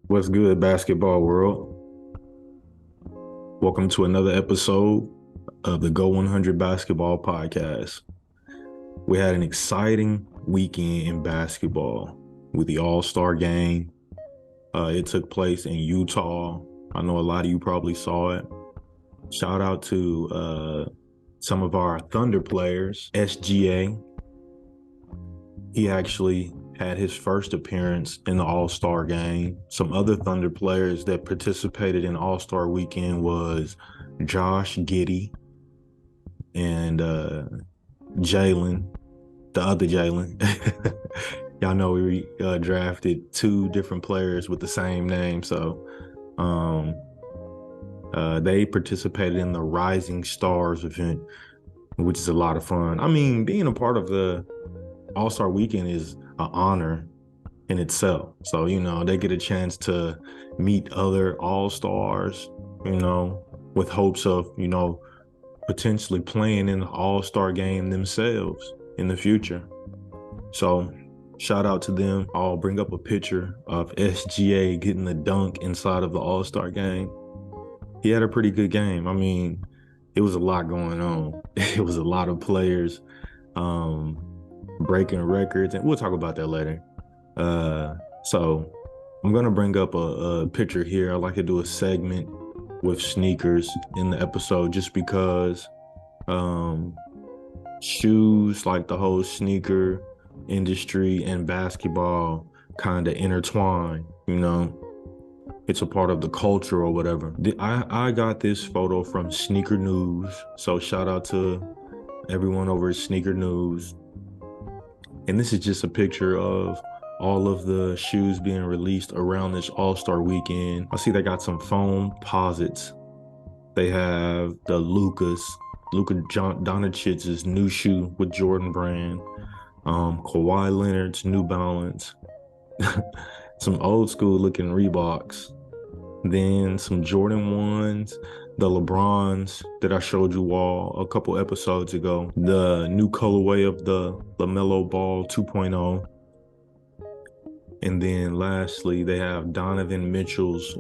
What's good, basketball world? Welcome to another episode of the GO-100 Basketball Podcast. We had an exciting weekend in basketball with the All-Star game. It took place in Utah. I know a lot of you probably saw it. Shout out to some of our Thunder players. SGA, he actually had his first appearance in the All-Star game. Some other Thunder players that participated in All-Star weekend was Josh Giddey and Jalen, the other Jalen. Y'all know we drafted two different players with the same name. So they participated in the Rising Stars event, which is a lot of fun. I mean, being a part of the All-Star weekend is an honor in itself. So, they get a chance to meet other all-stars, with hopes of, potentially playing in the all-star game themselves in the future. So shout out to them. I'll bring up a picture of SGA getting the dunk inside of the all-star game. He had a pretty good game. I mean, it was a lot going on. It was a lot of players breaking records, and we'll talk about that later. So I'm gonna bring up a picture here. I like to do a segment with sneakers in the episode just because shoes, like the whole sneaker industry and basketball kind of intertwine, it's a part of the culture or whatever. I got this photo from Sneaker News, so shout out to everyone over at Sneaker News. And this is just a picture of all of the shoes being released around this All-Star weekend. I see they got some foam posits. They have the Luka Doncic's new shoe with Jordan brand. Kawhi Leonard's New Balance. Some old school looking Reeboks. Then some Jordan 1s, the LeBrons that I showed you all a couple episodes ago, the new colorway of the LaMelo Ball 2.0. And then lastly, they have Donovan Mitchell's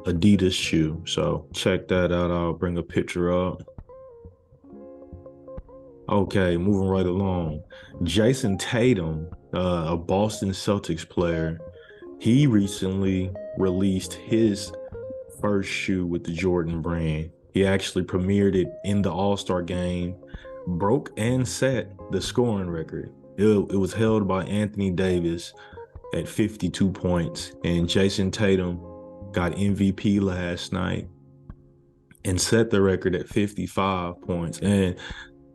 Adidas shoe. So check that out. I'll bring a picture up. Okay, moving right along. Jason Tatum, a Boston Celtics player, he recently released his first shoe with the Jordan brand. He actually premiered it in the All-Star game, broke and set the scoring record. It was held by Anthony Davis at 52 points, and Jason Tatum got MVP last night and set the record at 55 points. And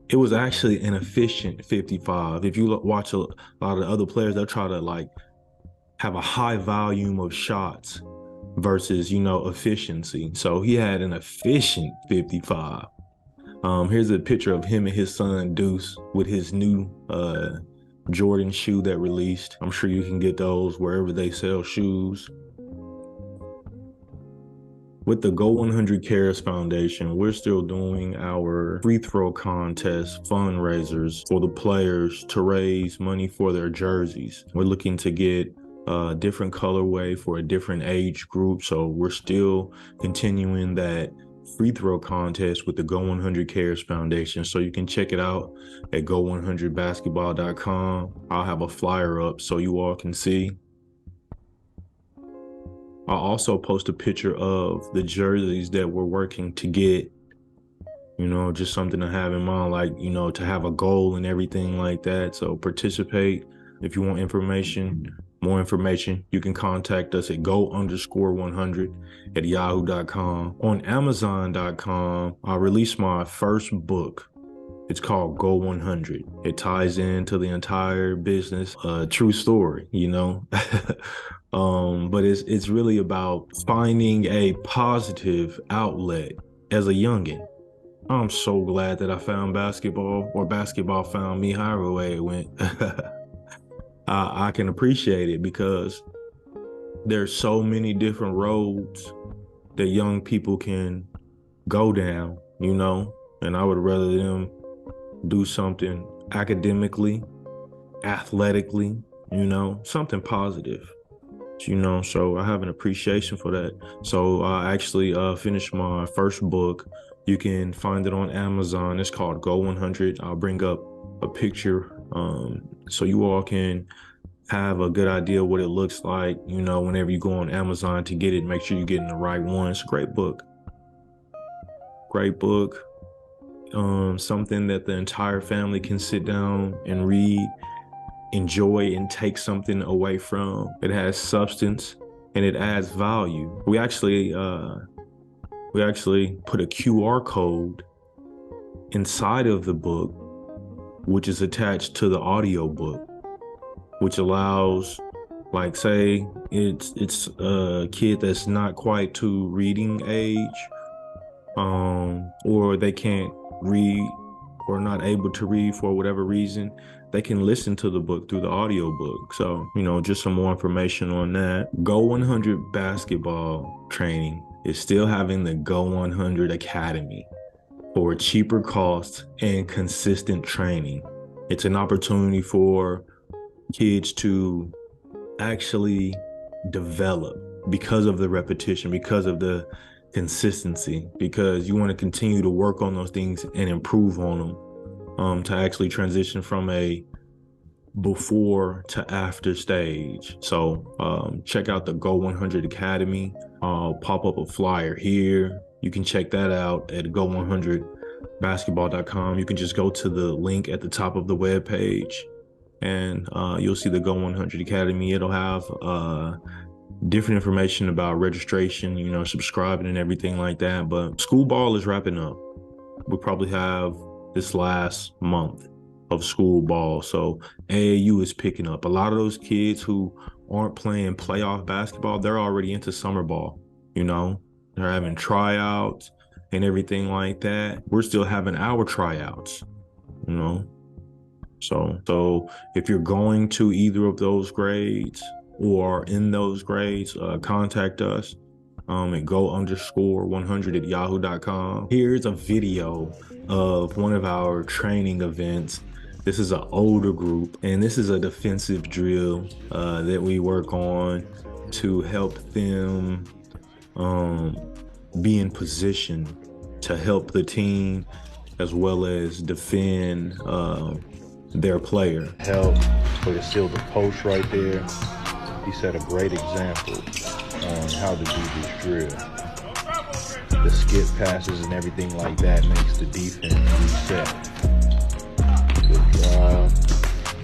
it was actually an efficient 55. If you watch a lot of the other players, they'll try to have a high volume of shots versus, efficiency. So he had an efficient 55. Here's a picture of him and his son Deuce with his new Jordan shoe that released. I'm sure you can get those wherever they sell shoes. With the GO-100 Cares Foundation, we're still doing our free throw contest fundraisers for the players to raise money for their jerseys. We're looking to get a different colorway for a different age group. So we're still continuing that free throw contest with the GO-100 Cares Foundation. So you can check it out at go100basketball.com. I'll have a flyer up so you all can see. I'll also post a picture of the jerseys that we're working to get, just something to have in mind, to have a goal and everything like that. So participate. If you want more information, you can contact us at go_100 at yahoo.com. On amazon.com, I released my first book. It's called GO-100. It ties into the entire business, true story, but it's really about finding a positive outlet as a youngin'. I'm so glad that I found basketball, or basketball found me, however way it went. I can appreciate it because there's so many different roads that young people can go down, and I would rather them do something academically, athletically, something positive. you know, so I have an appreciation for that. So I actually finished my first book. You can find it on Amazon. It's called Go-100. I'll bring up a picture so you all can have a good idea what it looks like. You know, whenever you go on Amazon to get it, make sure you're getting the right one. It's a great book. Great book. Something that the entire family can sit down and read, enjoy, and take something away from. It has substance and it adds value. We actually put a QR code inside of the book, which is attached to the audio book, which allows, like, say it's a kid that's not quite to reading age, or they can't read or not able to read for whatever reason, they can listen to the book through the audio book. So, you know, just some more information on that. Go-100 basketball training is still having the Go-100 Academy for a cheaper cost and consistent training. It's an opportunity for kids to actually develop because of the repetition, because of the consistency, because you want to continue to work on those things and improve on them, to actually transition from a before to after stage. So check out the Go-100 Academy. I'll pop up a flyer here. You can check that out at go100basketball.com. You can just go to the link at the top of the web page and you'll see the Go-100 Academy. It'll have different information about registration, you know, subscribing and everything like that. But school ball is wrapping up. We'll probably have this last month of school ball. So AAU is picking up. A lot of those kids who aren't playing playoff basketball, they're already into summer ball, you know. They're having tryouts and everything like that. We're still having our tryouts, you know. So if you're going to either of those grades or in those grades, contact us at go_100@yahoo.com. Here's a video of one of our training events. This is an older group, and this is a defensive drill that we work on to help them be in position to help the team as well as defend their player. Help to seal the post right there. He set a great example on how to do this drill. The skip passes and everything like that makes the defense reset. Good drive,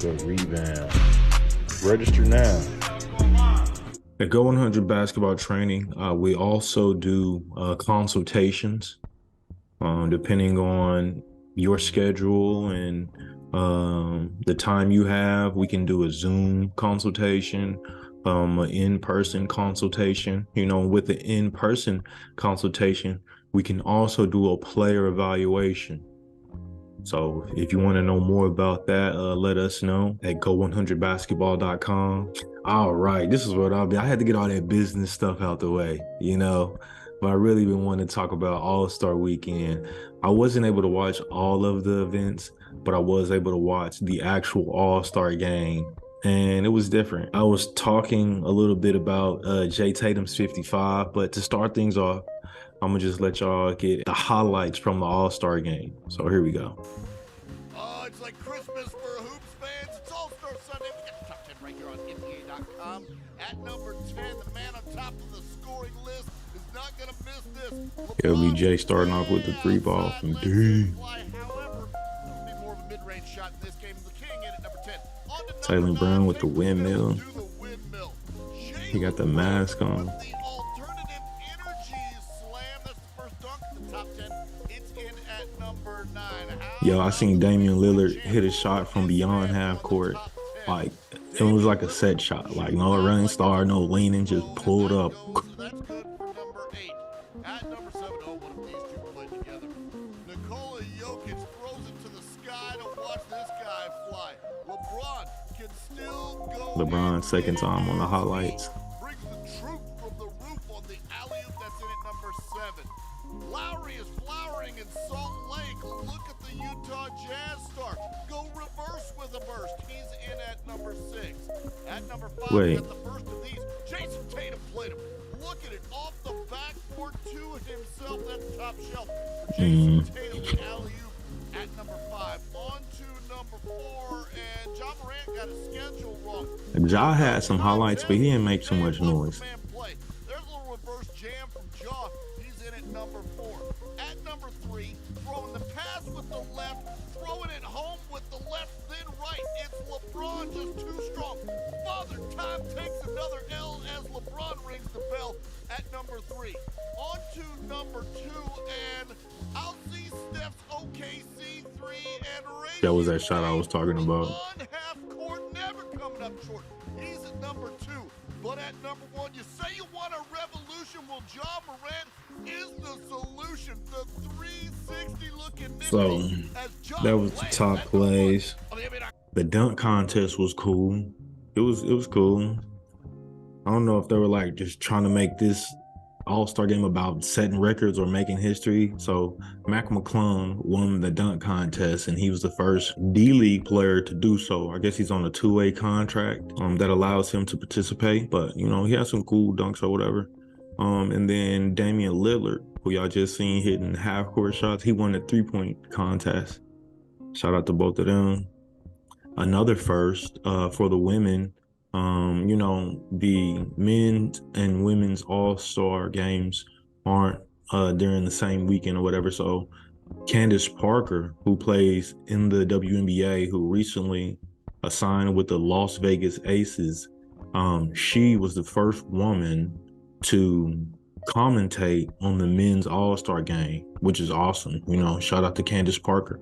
good rebound. Register now. At Go-100 basketball training, we also do consultations, depending on your schedule and the time you have. We can do a Zoom consultation, an in-person consultation. You know, with the in-person consultation, we can also do a player evaluation. So if you want to know more about that, let us know at go100basketball.com. All right, this is what I'll be. I had to get all that business stuff out the way, you know, but I really been wanting to talk about All-Star Weekend. I wasn't able to watch all of the events, but I was able to watch the actual All-Star game, and it was different. I was talking a little bit about Jay Tatum's 55, but to start things off, I'm gonna just let y'all get the highlights from the All-Star game. So here we go. Oh, it's like Christmas for hoops fans. It's All-Star Sunday. We got the top 10 right here on NBA.com. At number 10, the man on top of the scoring list is not gonna miss this. LBJ starting off with the three ball from D. However, it'll be more of a mid-range shot in this game. The King in at number 10. Taylor Brown with the windmill. He got the mask on. Yo, I seen Damian Lillard hit a shot from beyond half court. Like, it was like a set shot. Like, no running star, no leaning, just pulled up. That's good for number 8. At number 7, one of these two play together. Nikola Jokic throws it to the sky to watch this guy fly. LeBron can still go. LeBron, second time on the highlights. Brings the truth from the roof on the alley-oop that's in at number 7. Lowry is flowering in Salt Lake. Look at the Utah Jazz star. Go reverse with a burst. He's in at number 6. At number 5, wait, at the first of these, Jason Tatum played him. Look at it, off the backboard to himself. That's top shelf for Jason Tatum, the alley-oop at number 5. On to number 4, and John Morant got his schedule wrong. Ja had some highlights, but he didn't make too much noise. Play. There's a little reverse jam from Ja. He's in at number 4. At number 3, throwing the pass with the left, throwing it home with the left, then right. It's LeBron, just too strong. Father Time takes another L as LeBron rings the bell at number 3. On to number 2, and I'll see Steph's OKC 3 and Ray. That was that shot I was talking about. On half court, never coming up short. He's at number 2. But at number 1, you say you want a revolution. Well, John Morant is the solution. The 360 looking So that was the top plays. The dunk contest was cool. It was cool. I don't know if they were like just trying to make this All-Star game about setting records or making history. So Mac McClung won the dunk contest, and he was the first D-League player to do so. I guess he's on a 2-way contract that allows him to participate. But, you know, he has some cool dunks or whatever. And then Damian Lillard, who y'all just seen hitting half-court shots, he won the 3-point contest. Shout out to both of them. Another first for the women. You know, the men's and women's all-star games aren't during the same weekend or whatever. So Candace Parker, who plays in the WNBA, who recently signed with the Las Vegas Aces, she was the first woman to commentate on the men's all-star game, which is awesome. You know, shout out to Candace Parker.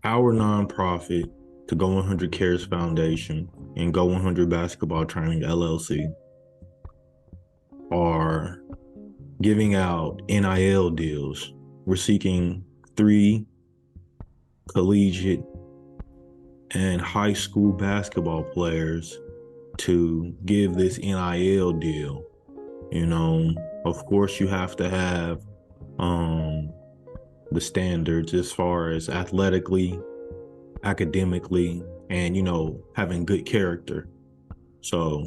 Our nonprofit, the GO-100 Cares Foundation and GO-100 Basketball Training LLC, are giving out NIL deals. We're seeking 3 collegiate and high school basketball players to give this NIL deal. You know, of course you have to have the standards as far as athletically, academically, and, you know, having good character. So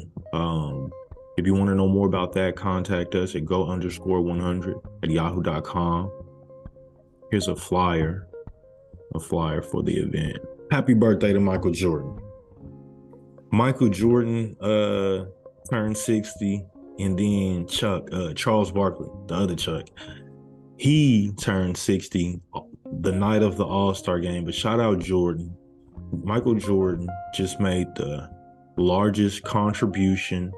if you want to know more about that, contact us at go_100 at yahoo.com. Here's a flyer for the event. Happy birthday to Michael Jordan. Michael Jordan turned 60, and then Charles Barkley, the other Chuck, he turned 60 the night of the All-Star game. But shout out Jordan. Michael Jordan just made the largest contribution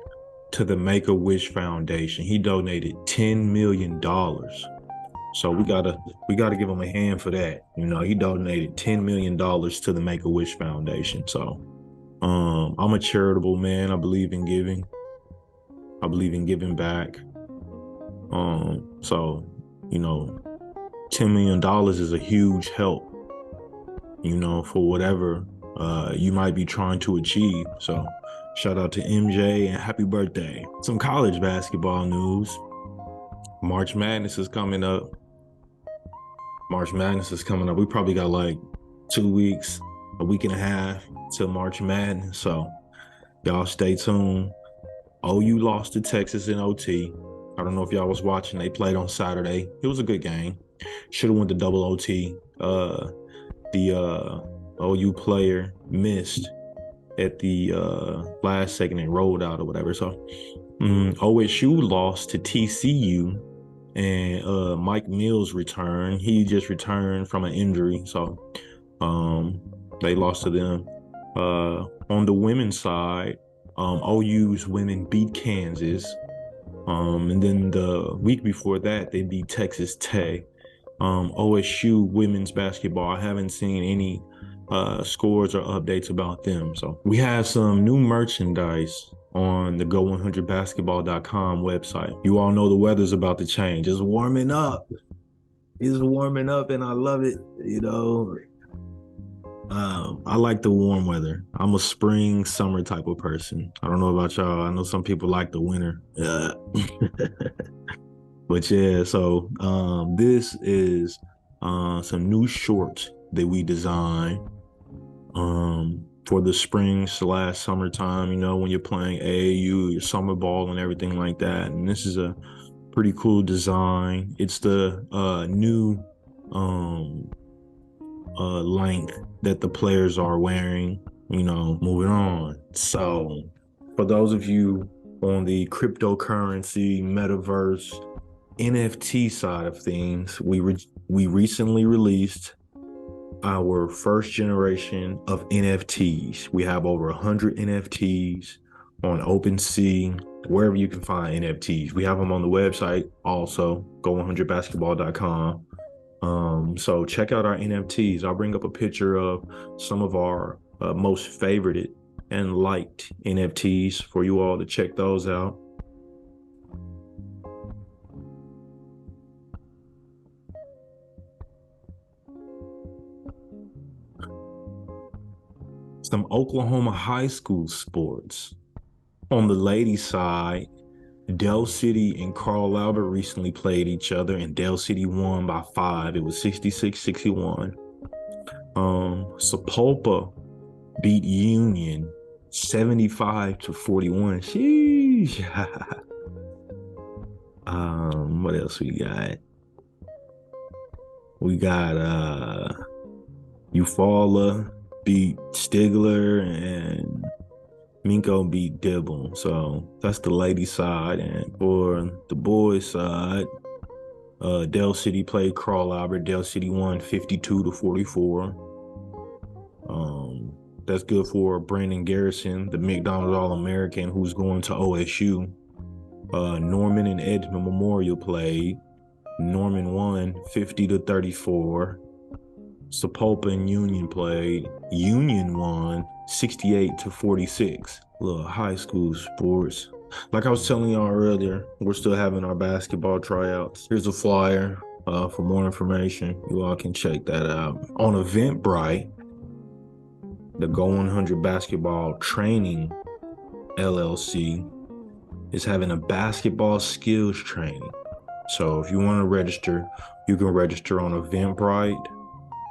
to the Make-A-Wish Foundation. He donated $10 million. So we gotta give him a hand for that. You know, he donated $10 million to the Make-A-Wish Foundation. So I'm a charitable man. I believe in giving. I believe in giving back. So, you know, $10 million is a huge help, you know, for whatever you might be trying to achieve. So shout out to MJ and happy birthday. Some college basketball news. March Madness is coming up. We probably got like 2 weeks, a week and a half till March Madness. So y'all stay tuned. OU lost to Texas in OT. I don't know if y'all was watching. They played on Saturday. It was a good game. Should have went to double OT. The OU player missed at the last second and rolled out or whatever. So OSU lost to TCU, and Mike Mills returned. He just returned from an injury, so they lost to them. On the women's side, OU's women beat Kansas. And then the week before that, they beat Texas Tech. OSU women's basketball, I haven't seen any scores or updates about them. So we have some new merchandise on the go100basketball.com website. You all know the weather's about to change. It's warming up. And I love it. You know, I like the warm weather. I'm a spring, summer type of person. I don't know about y'all. I know some people like the winter. But yeah, so this is some new shorts that we designed for the spring/summertime, when you're playing AAU, your summer ball and everything like that. And this is a pretty cool design. It's the new length that the players are wearing, moving on. So for those of you on the cryptocurrency, metaverse, NFT side of things, we recently released our first generation of NFTs. We have over 100 NFTs on OpenSea, wherever you can find NFTs. We have them on the website also, GO-100basketball.com. So check out our NFTs. I'll bring up a picture of some of our most favorited and liked NFTs for you all to check those out. Some Oklahoma high school sports. On the ladies' side, Dell City and Carl Albert recently played each other, and Dell City won by 5. It was 66-61. Sapulpa beat Union 75-41. Sheesh. What else we got? We got Eufaula beat Stigler, and Minko beat Dibble. So that's the ladies' side. And for the boys' side, Dell City played Carl Albert. Dell City won 52-44. That's good for Brandon Garrison, the McDonald's All-American, who's going to OSU. Norman and Edmond Memorial played. Norman won 50-34. Sapulpa and Union played. Union won 68-46. Little high school sports. Like I was telling y'all earlier, we're still having our basketball tryouts. Here's a flyer for more information. You all can check that out. On Eventbrite, the GO-100 Basketball Training LLC is having a basketball skills training. So if you want to register, you can register on Eventbrite,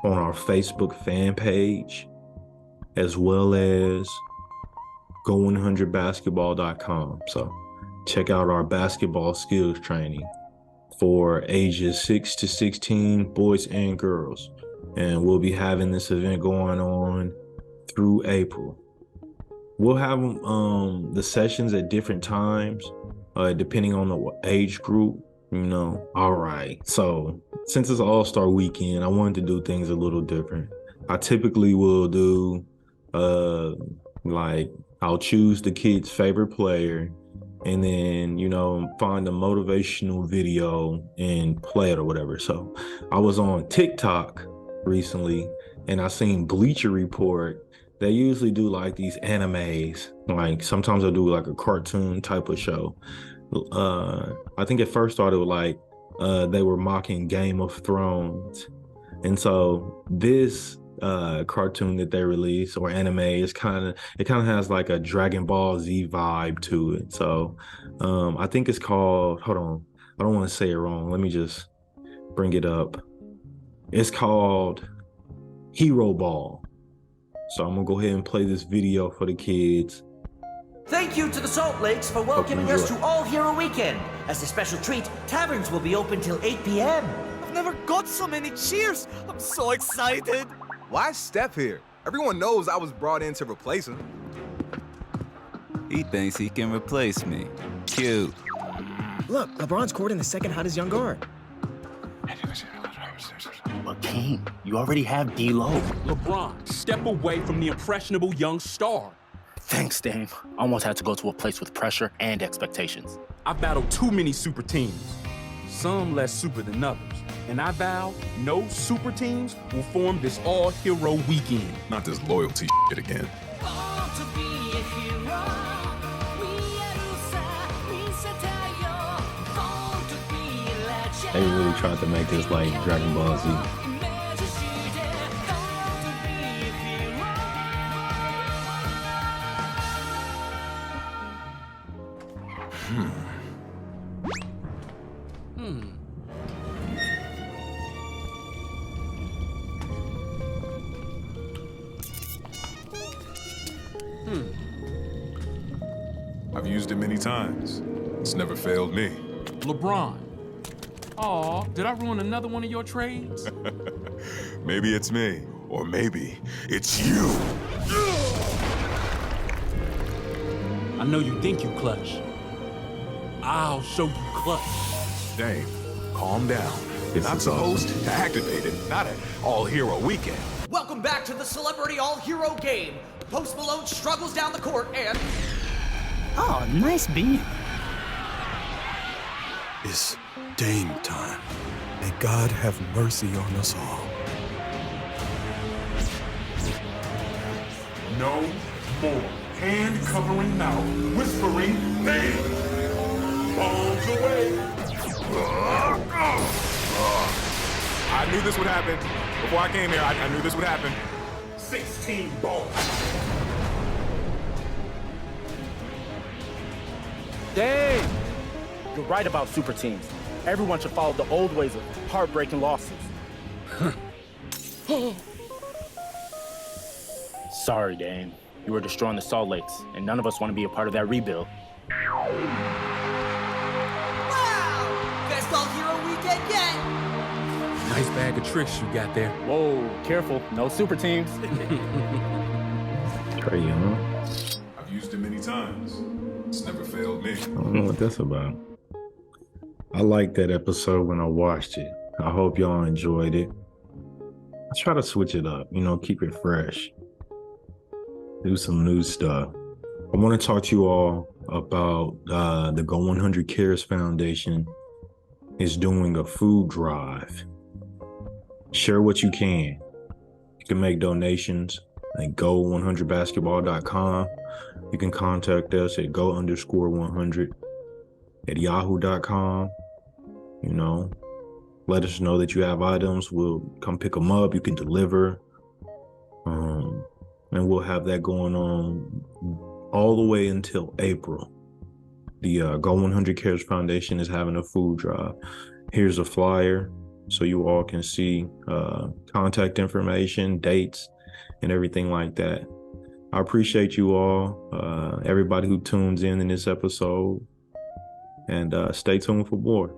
on our Facebook fan page, as well as go100basketball.com. So check out our basketball skills training for ages 6 to 16, boys and girls. And we'll be having this event going on through April. We'll have the sessions at different times, depending on the age group. All right. So since it's All-Star weekend, I wanted to do things a little different. I typically will do I'll choose the kid's favorite player and then, find a motivational video and play it or whatever. So I was on TikTok recently and I seen Bleacher Report. They usually do like these animes. Like sometimes they'll do like a cartoon type of show. I think at first started with they were mocking Game of Thrones. And so this cartoon that they released or anime is kind of has like a Dragon Ball Z vibe to it. So I think it's called, hold on, I don't want to say it wrong. Let me just bring it up. It's called Hero Ball. So I'm gonna go ahead and play this video for the kids. Thank you to the Salt Lakes for welcoming us to All Hero Weekend. As a special treat, taverns will be open till 8 p.m. I've never got so many cheers. I'm so excited. Why is Steph here? Everyone knows I was brought in to replace him. He thinks he can replace me. Cute. Look, LeBron's courting the second hottest young guard. But King, you already have D-Lo. LeBron, step away from the impressionable young star. Thanks, Dame. I almost had to go to a place with pressure and expectations. I've battled too many super teams, some less super than others. And I vow no super teams will form this all-hero weekend. Not this loyalty shit again. They really tried to make this like Dragon Ball Z. I've used it many times. It's never failed me. LeBron. Aw, did I ruin another one of your trades? Maybe it's me, or maybe it's you. I know you think you clutch. I'll show you clutch. Dame, calm down. You're This not is supposed awesome. to activate it, not an all-hero weekend. Welcome back to the Celebrity All-Hero Game. Post Malone struggles down the court and... Oh, nice beat. It's Dame time. May God have mercy on us all. No more hand covering mouth, whispering name. Bombs away. I knew this would happen. Before I came here, I knew this would happen. 16 balls. Dang! You're right about super teams. Everyone should follow the old ways of heartbreaking losses. Sorry, Dame. You were destroying the Salt Lakes, and none of us want to be a part of that rebuild. Wow! Best All-Hero Weekend yet! Nice bag of tricks you got there. Whoa, careful. No super teams. Trae Young. I've used it many times. It's never failed me. I don't know what that's about. I liked that episode when I watched it. I hope y'all enjoyed it. I try to switch it up, keep it fresh. Do some new stuff. I want to talk to you all about the GO-100 Cares Foundation is doing a food drive. Share what you can. You can make donations at go100basketball.com. You can contact us at go_100 at yahoo.com. Let us know that you have items. We'll come pick them up. You can deliver. And we'll have that going on all the way until April. The Go-100 Cares Foundation is having a food drive. Here's a flyer so you all can see contact information, dates, and everything like that. I appreciate you all, everybody who tunes in this episode, and stay tuned for more.